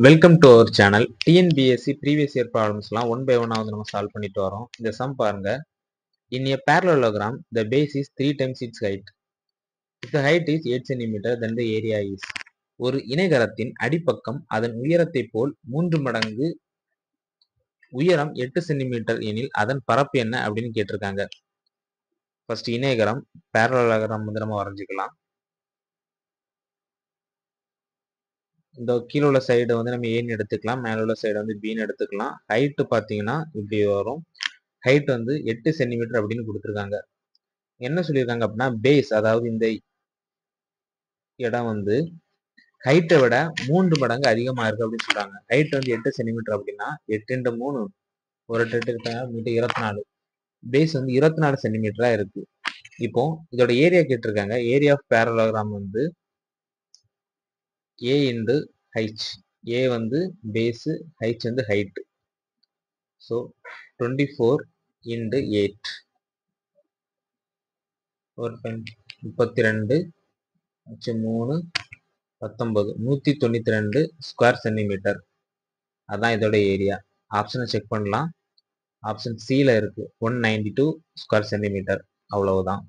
Welcome to our channel. TNPSC previous year ப்ராப்ளம்ஸ்லாம் one by ஒன்னாக வந்து நம்ம சால்வ் பண்ணிட்டு வரோம். இந்த சம் பாருங்க. இன் a parallelogram the base is 3 times its height. If the height is 8 cm then the area is. ஒரு இணைகரத்தின் அடிப்பக்கம் அதன் உயரத்தை போல் 3 மடங்கு உயரம் 8 சென்டிமீட்டர் எனில் அதன் பரப்பு என்ன அப்படின்னு கேட்டிருக்காங்க. ஃபர்ஸ்ட் இணைகரம் parallelogram வந்து நம்ம வரைஞ்சிக்கலாம். இந்த கீழே உள்ள சைடு வந்து நம்ம ஏன்னு எடுத்துக்கலாம், மேல உள்ள சைடு வந்து பின்னு எடுத்துக்கலாம். ஹைட் பார்த்தீங்கன்னா இப்படி வரும். ஹைட் வந்து 8 சென்டிமீட்டர் அப்படின்னு கொடுத்துருக்காங்க. என்ன சொல்லியிருக்காங்க அப்படின்னா பேஸ், அதாவது இந்த இடம் வந்து ஹைட்டை விட 3 மடங்கு அதிகமாக இருக்கு அப்படின்னு சொல்றாங்க. ஹைட் வந்து 8 சென்டிமீட்டர் அப்படின்னா 8 × 3 ஒரு 24. பேஸ் வந்து 24 சென்டிமீட்டரா இருக்கு. இப்போ இதோட ஏரியா கேட்டிருக்காங்க. ஏரியா ஆஃப் பேரலோகிராம் வந்து A × H. A வந்து பேஸ், H வந்து ஹைட். ஸோ 24 × 8 ஒரு 32 3 19 192 ஸ்கொயர் சென்டிமீட்டர். அதான் இதோட ஏரியா. ஆப்ஷனை செக் பண்ணலாம். ஆப்ஷன் சில இருக்கு 192 ஸ்கொயர் சென்டிமீட்டர். அவ்வளவுதான்.